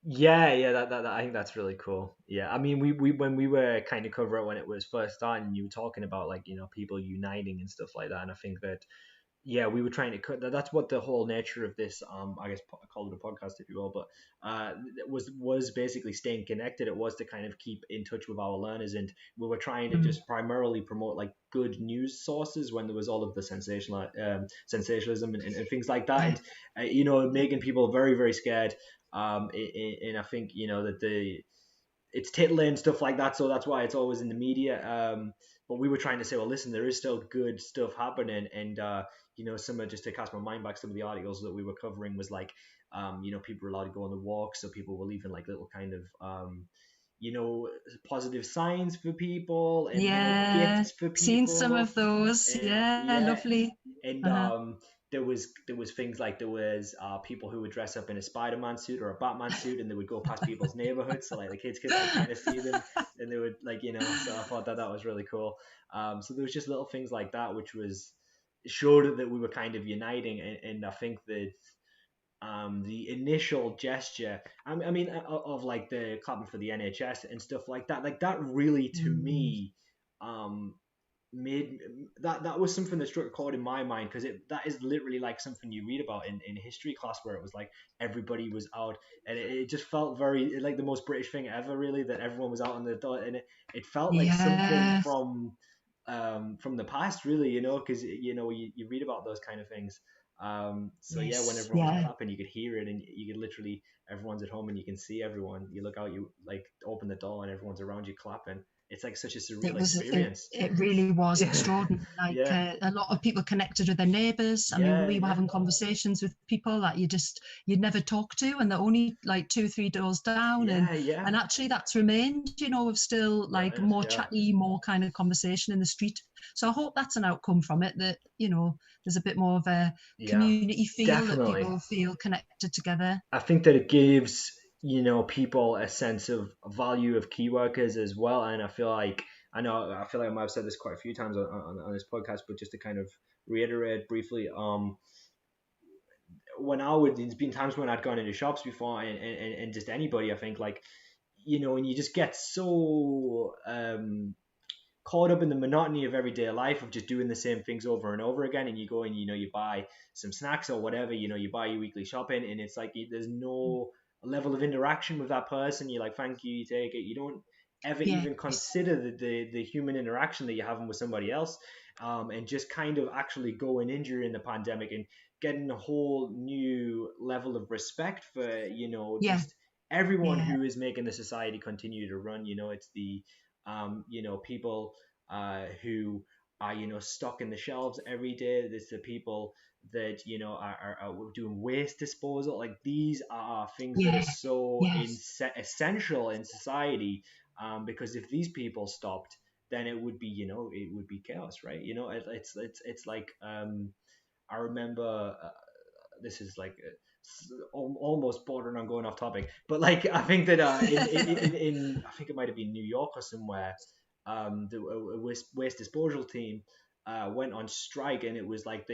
Yeah, that I think that's really cool. Yeah, I mean, we when we were kind of covering it when it was first starting, you were talking about like people uniting and stuff like that, and I think that yeah, we were trying to cut. That's what the whole nature of this, I guess, call it a podcast, if you will. But it was basically staying connected. It was to kind of keep in touch with our learners, and we were trying to Mm, just primarily promote like good news sources when there was all of the sensationalism and things like that, yeah, and making people very very scared. And I think that it's titillating and stuff like that. So that's why it's always in the media. But we were trying to say, well, listen, there is still good stuff happening, and some of just to cast my mind back, some of the articles that we were covering was like, people were allowed to go on the walk, so people were leaving like little kind of, you know, positive signs for people and little yeah, gifts for seen some people. of those. Yeah, Yeah, lovely. and Uh-huh. there was things like there was people who would dress up in a Spider-Man suit or a Batman suit, and they would go past people's neighborhoods, so like the kids could like kind of see them, and they would like So I thought that was really cool. So there was just little things like that, which was showed that we were kind of uniting, and I think that the initial gesture, I mean, of like the clapping for the NHS and stuff like that really to Mm, me um made that was something that struck a chord in my mind, because that is literally like something you read about in history class, where it was like everybody was out, and it just felt very like the most British thing ever, really, that everyone was out on the dot, and it felt like something yeah, from the past, really, because you read about those kind of things. So yeah, when yes, everyone was yeah. clapping, you could hear it, and you could literally, everyone's at home and you can see everyone. You look out, you like open the door, and everyone's around you clapping. It's like such a It surreal was it, experience. it really was Yeah, extraordinary. Like yeah, a lot of people connected with their neighbours. I mean, yeah, we were yeah, having conversations with people that you'd never talk to, and they're only like 2 or 3 doors down, and yeah, yeah. actually that's remained. Of still like Brilliant. more Yeah, chatty, more kind of conversation in the street. So I hope that's an outcome from it, that there's a bit more of a yeah, community feel, that definitely. people feel connected together. I think that it gives people a sense of value of key workers as well, and I feel like I might have said this quite a few times on this podcast, but just to kind of reiterate briefly, there's been times when I'd gone into shops before, and just anybody, I think, like, and you just get so caught up in the monotony of everyday life of just doing the same things over and over again, and you go and you buy some snacks or whatever, you buy your weekly shopping, and it's like there's no level of interaction with that person. You're like, thank you, you take it. You don't ever even Yes, consider the human interaction that you're having with somebody else, and just kind of actually going in during the pandemic and getting a whole new level of respect for yeah, just everyone yeah, who is making the society continue to run. It's the people who are stocking the shelves every day. There's the people that are doing waste disposal. Like, these are things that are yeah, so yes, essential in society, because if these people stopped, then it would be chaos, right? It's like, I remember, this is like, almost bordering on going off topic, but like, I think that in I think it might have been New York or somewhere, the waste disposal team went on strike, and it was like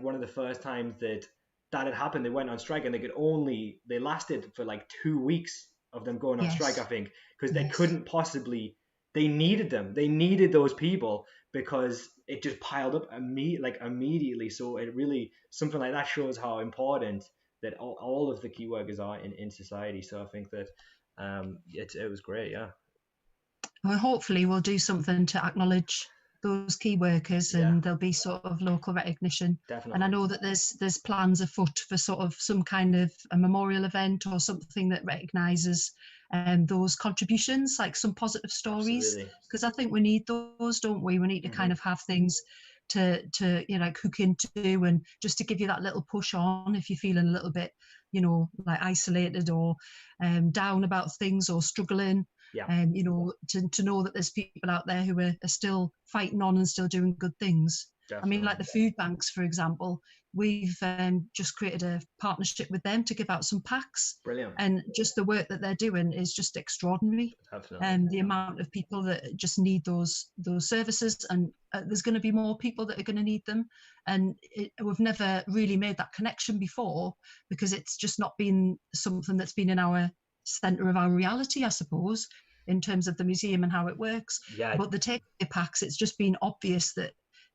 one of the first times that had happened. They went on strike, and they lasted for like 2 weeks of them going on strike, I yes, think, because they yes. couldn't possibly. They needed them. They needed those people, because it just piled up immediately. So it really, something like that shows how important that all of the key workers are in society. So I think that it was great. Yeah, Well, hopefully we'll do something to acknowledge those key workers, yeah, and there'll be sort of local recognition. And I definitely. know that there's plans afoot for sort of some kind of a memorial event or something that recognises those contributions, like some positive stories, Absolutely. because I think we need those, don't we? We need to kind Hmm. of have things to like hook into, and just to give you that little push on if you're feeling a little bit like isolated or down about things or struggling, Yeah, to know that there's people out there who are still fighting on and still doing good things. I mean, Definitely. like the food banks, for example, we've just created a partnership with them to give out some packs, Brilliant. and just the work that they're doing is just extraordinary. Definitely. And the amount of people that just need those services, and there's going to be more people that are going to need them, and we've never really made that connection before because it's just not been something that's been in our center of our reality, I suppose, in terms of the museum and how it works. Yeah. But the takeaway packs, it's just been obvious that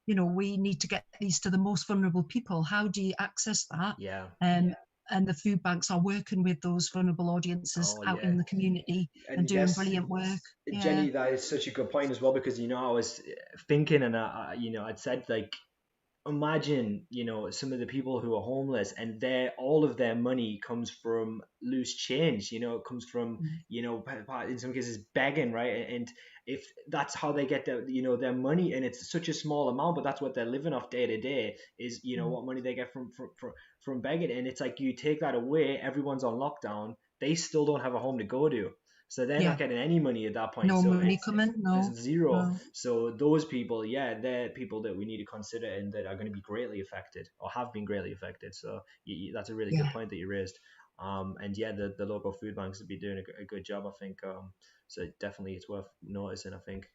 we need to get these to the most vulnerable people. How do you access that? Yeah. Um, and the food banks are working with those vulnerable audiences Oh, out yeah. in the community and And doing yes, brilliant work. Yeah. Jenny, that is such a good point as well, because I was thinking, and I'd said, like, imagine, some of the people who are homeless, and all of their money comes from loose change. It comes from, Mm. in some cases begging, right? And if that's how they get their money, and it's such a small amount, but that's what they're living off day to day, is Mm. what money they get from begging. And it's like, you take that away, everyone's on lockdown, they still don't have a home to go to. So they're not Yeah. getting any money at that point. No So money it's coming. No. zero. No. So those people, yeah, they're people that we need to consider, and that are going to be greatly affected, or have been greatly affected. So that's a really good Yeah. point that you raised. And yeah, the local food banks would be doing a good job, I think. So definitely it's worth noticing, I think.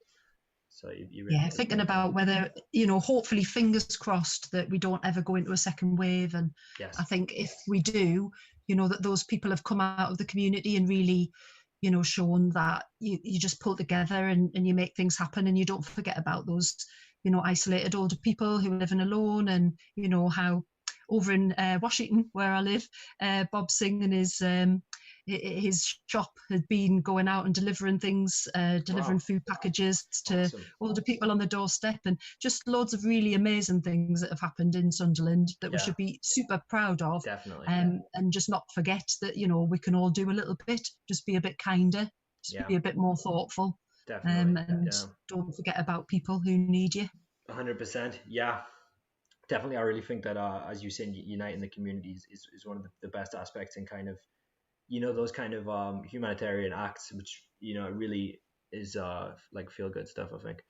So you Yeah. that's a Thinking great point. about whether, hopefully, fingers crossed that we don't ever go into a second wave. And I Yes. think if we do, that those people have come out of the community and really, shown that you just pull together and you make things happen, and you don't forget about those, isolated older people who are living alone. And, how over in Washington, where I live, Bob Singh and his shop had been going out and delivering things, delivering Wow. food packages to Awesome. older people on the doorstep, and just loads of really amazing things that have happened in Sunderland that we Yeah. should be super proud of. Definitely. And just not forget that, we can all do a little bit, just be a bit kinder, just Yeah. be a bit more thoughtful, Definitely. and Yeah. don't forget about people who need you. 100%. Yeah. Definitely. I really think that, as you said, uniting the communities is one of the best aspects, in kind of, those kind of humanitarian acts, which really is like feel good stuff, I think.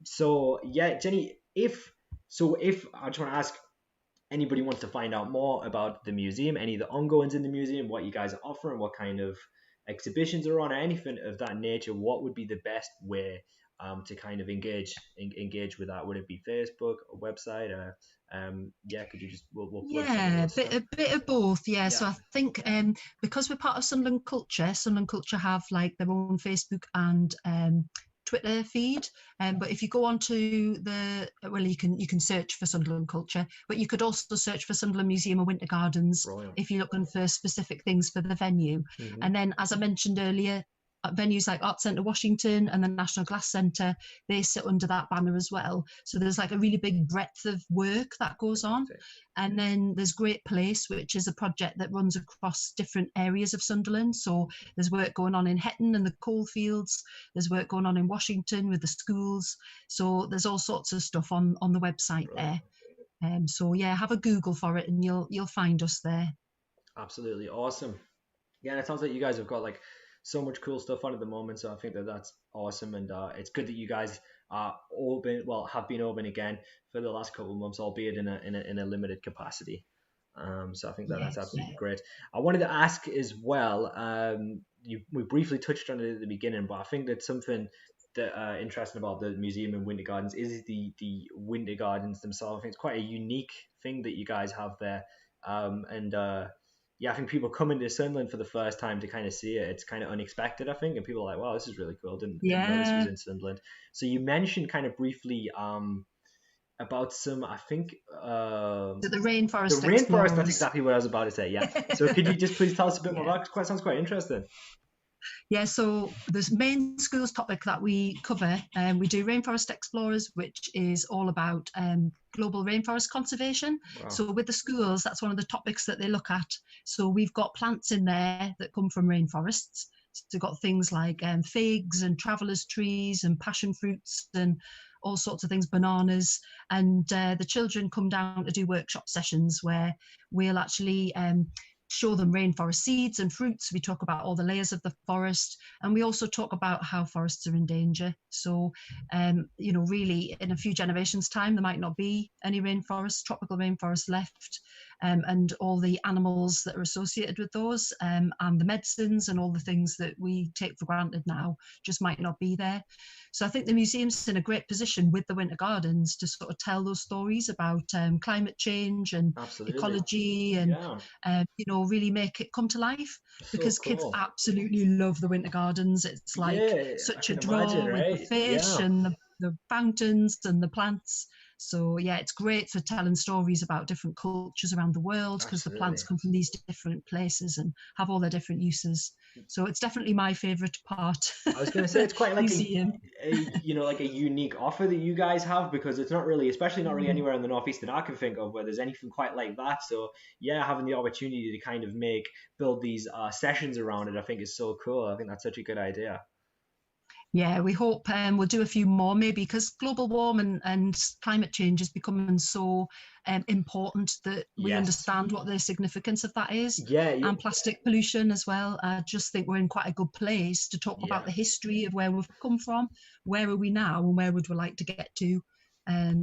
So yeah, Jenny, if I just want to ask, anybody wants to find out more about the museum, any of the ongoings in the museum, what you guys are offering, what kind of exhibitions are on, or anything of that nature, what would be the best way to kind of engage with that? Would it be Facebook, a website, or yeah, could you just we'll plug some of Yeah, those stuff. a bit of both. Yeah, Yeah. so I think because we're part of Sunderland Culture have like their own Facebook and Twitter feed. But if you go onto you can search for Sunderland Culture, but you could also search for Sunderland Museum of Winter Gardens Brilliant. if you're looking for specific things for the venue. Mm-hmm. And then, as I mentioned earlier, venues like Art Centre Washington and the National Glass Centre, they sit under that banner as well. So there's like a really big breadth of work that goes on. Fantastic. And then there's Great Place, which is a project that runs across different areas of Sunderland. So there's work going on in Hetton and the coalfields. There's work going on in Washington with the schools. So there's all sorts of stuff on the website Brilliant. there. So yeah, have a Google for it and you'll find us there. Absolutely awesome. Yeah, and it sounds like you guys have got like so much cool stuff on at the moment. So I think that that's awesome, and it's good that you guys are open. Well, have been open again for the last couple of months, albeit in a limited capacity. So I think that Yeah, that's absolutely great. I wanted to ask as well. We briefly touched on it at the beginning, but I think that something that interesting about the museum and Winter Gardens is the Winter Gardens themselves. I think it's quite a unique thing that you guys have there, and yeah, I think people come into Sunderland for the first time to kind of see it. It's kind of unexpected, I think, and people are like, "Wow, this is really cool. Didn't know this was yeah. in Sunderland." So you mentioned kind of briefly about some, I think, The the Rainforest rainforest. That's Explorers. exactly what I was about to say. Yeah. So could you just please tell us a bit more Yeah. about it? 'Cause it sounds quite interesting. Yeah, so the main schools topic that we cover, we do Rainforest Explorers, which is all about global rainforest conservation. Wow. So with the schools, that's one of the topics that they look at. So we've got plants in there that come from rainforests. So we've got things like figs and travelers trees and passion fruits and all sorts of things, bananas. And the children come down to do workshop sessions where we'll actually show them rainforest seeds and fruits. We talk about all the layers of the forest, and we also talk about how forests are in danger. So, really, in a few generations' time, there might not be any rainforests, tropical rainforests left, and all the animals that are associated with those, and the medicines and all the things that we take for granted now just might not be there. So I think the museum's in a great position with the Winter Gardens to sort of tell those stories about climate change and Absolutely. ecology, and Yeah. really make it come to life, So because kids cool. absolutely love the Winter Gardens. It's like Yeah, I such a can imagine, draw with the right? fish Yeah, and the fountains and the plants. So yeah, it's great for telling stories about different cultures around the world, because the plants absolutely. come from these different places and have all their different uses. So it's definitely my favourite part I was gonna of say the it's quite like museum. like a unique offer that you guys have, because it's not really, especially not really Mm. anywhere in the northeast that I can think of where there's anything quite like that. So yeah, having the opportunity to kind of build these sessions around it, I think is so cool. I think that's such a good idea. Yeah, we hope we'll do a few more, maybe, because global warming and climate change is becoming so important that we Yes. understand what the significance of that is, Yeah. and plastic pollution as well. I just think we're in quite a good place to talk about Yeah. the history of where we've come from, where are we now, and where would we like to get to.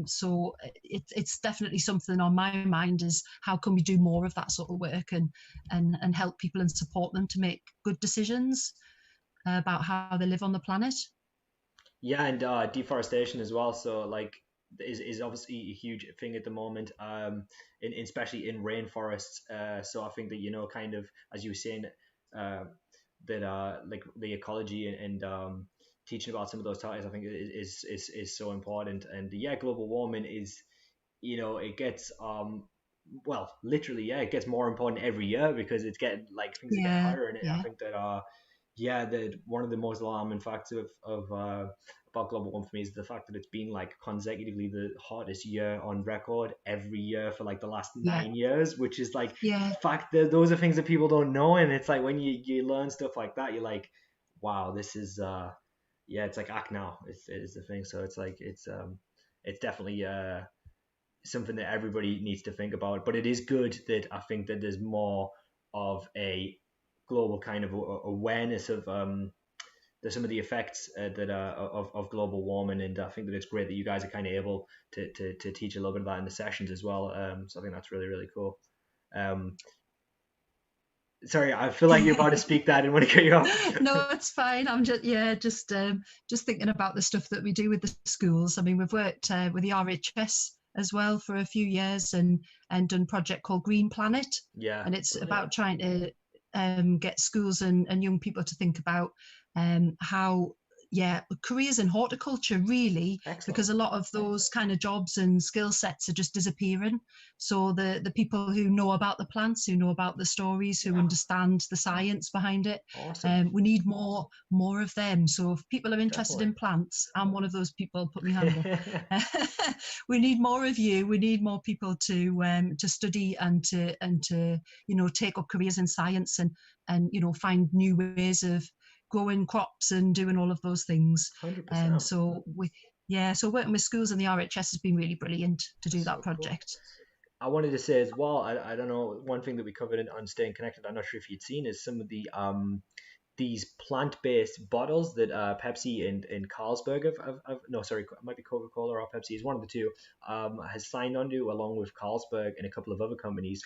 So it's definitely something on my mind, is how can we do more of that sort of work, and help people and support them to make good decisions about how they live on the planet. Yeah, and deforestation as well. So like is obviously a huge thing at the moment. Especially in rainforests. So I think that kind of as you were saying, uh, that like the ecology and teaching about some of those topics, I think is so important. And yeah, global warming is it gets literally, yeah, it gets more important every year because it's getting like things are getting Yeah, hotter. And I yeah, think that yeah, the one of the most alarming facts of about global warming for me is the fact that it's been like consecutively the hottest year on record every year for like the last yeah, 9 years, which is like yeah, fact that those are things that people don't know. And it's like when you learn stuff like that, you're like, wow, this is yeah, it's like act now is the thing. So it's like it's definitely something that everybody needs to think about. But it is good that I think that there's more of a global kind of awareness of some of the effects that of global warming, and I think that it's great that you guys are kind of able to teach a little bit of that in the sessions as well. So I think that's really really cool. Um, Sorry, I feel like you're about to speak that. I didn't want to cut you off. No, it's fine. I'm just, yeah, just thinking about the stuff that we do with the schools. I mean, we've worked with the RHS as well for a few years, and done a project called Green Planet, Yeah, and it's brilliant, about trying to get schools and young people to think about how, yeah, careers in horticulture, really, excellent. because a lot of those kind of jobs and skill sets are just disappearing. So the people who know about the plants, who know about the stories, who Yeah, understand the science behind it, awesome, we need more of them. So if people are interested definitely. in plants, I'm one of those people. Put my hand up. We need more of you. We need more people to study and to take up careers in science, and find new ways of growing crops and doing all of those things. 100%. So we Yeah, so working with schools and the RHS has been really brilliant to That's do that so cool. project. I wanted to say as well, I don't know, one thing that we covered on staying connected, I'm not sure if you'd seen, is some of the these plant-based bottles that Pepsi and Carlsberg no, sorry, it might be Coca-Cola or Pepsi, is one of the two, has signed on to, along with Carlsberg and a couple of other companies.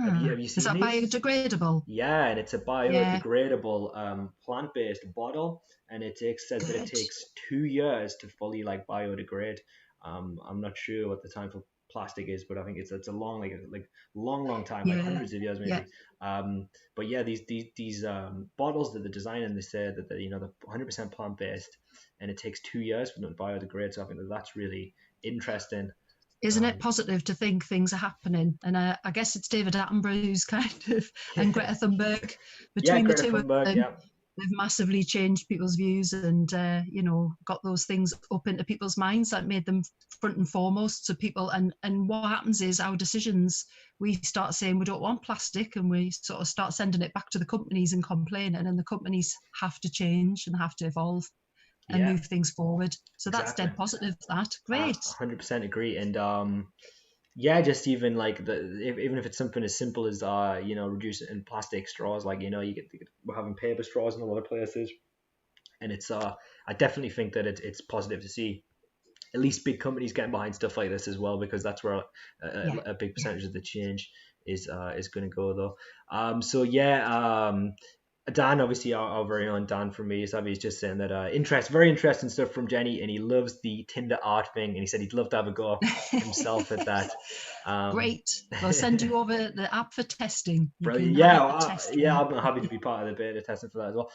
Have Ah, you is seen that these? biodegradable? Yeah, and it's a Yeah. biodegradable plant-based bottle, and says that it Good. takes 2 years to fully like biodegrade. I'm not sure what the time for plastic is, but I think it's a long like long time, like Yeah. hundreds of years Yeah. maybe. But yeah, these bottles that they're designing, they say that they're 100% plant-based, and it takes 2 years for them to biodegrade. So I think that that's really interesting. Isn't it Um, positive to think things are happening? And I guess it's David Attenborough who's kind of, and Greta Thunberg, yeah, between the Greta two of Thunberg. them, Yeah, they've massively changed people's views, and got those things up into people's minds that made them front and foremost to people. And what happens is our decisions, we start saying we don't want plastic, and we sort of start sending it back to the companies and complaining, and the companies have to change and have to evolve and yeah, move things forward. So that's exactly. dead positive. That I great. 100% agree. And yeah, just even like even if it's something as simple as reducing plastic straws, like we're having paper straws in a lot of places, and it's I definitely think that it's positive to see at least big companies getting behind stuff like this as well, because that's where Yeah, a big yeah. percentage of the change is going to go though. So yeah, Dan, obviously our very own Dan from me, so he's just saying that very interesting stuff from Jenny, and he loves the Tinder art thing, and he said he'd love to have a go himself at that. Um, Great. We'll send you over the app for testing. You can Brilliant. have Yeah, a test yeah, run. I'm happy to be part of the beta testing for that as well.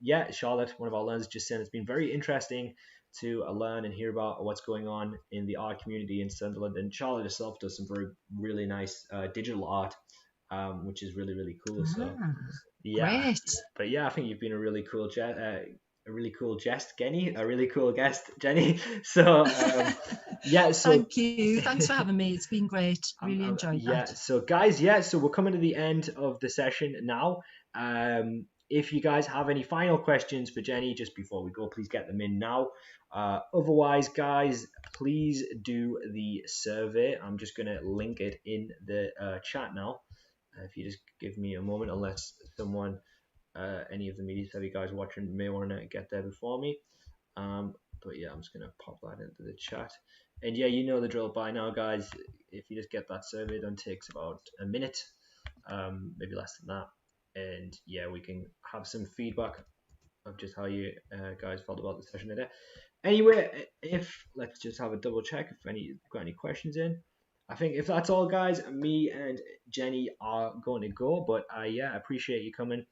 Yeah, Charlotte, one of our learners, just saying it's been very interesting to learn and hear about what's going on in the art community in Sunderland. And Charlotte herself does some really nice digital art, which is really cool. So Ah, yeah, great. but yeah, I think you've been a really cool guest, Jenny. A really cool guest, Jenny. So yeah, so Thank you. Thanks for having me. It's been great. Really enjoyed that. yeah, so guys, yeah, so we're coming to the end of the session now. If you guys have any final questions for Jenny just before we go, please get them in now. Otherwise, guys, please do the survey. I'm just going to link it in the chat now. If you just give me a moment, unless any of the media savvy guys watching may want to get there before me. But yeah, I'm just going to pop that into the chat. And yeah, you know the drill by now, guys. If you just get that survey done, takes about a minute, maybe less than that. And yeah, we can have some feedback of just how you guys felt about the session today. Anyway, if let's just have a double check if any got any questions in. I think if that's all, guys, me and Jenny are going to go. But yeah, I appreciate you coming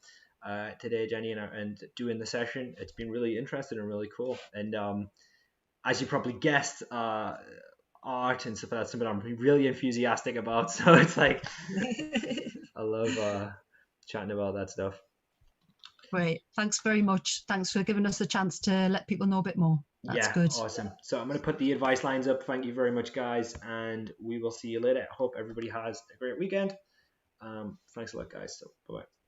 today, Jenny, and doing the session. It's been really interesting and really cool. And as you probably guessed, art and stuff like that's something I'm really enthusiastic about. So it's like I love chatting about that stuff. Great. Thanks very much. Thanks for giving us a chance to let people know a bit more. That's Yeah, good. awesome. So I'm going to put the advice lines up. Thank you very much, guys, and we will see you later. I hope everybody has a great weekend. Thanks a lot, guys. So bye bye.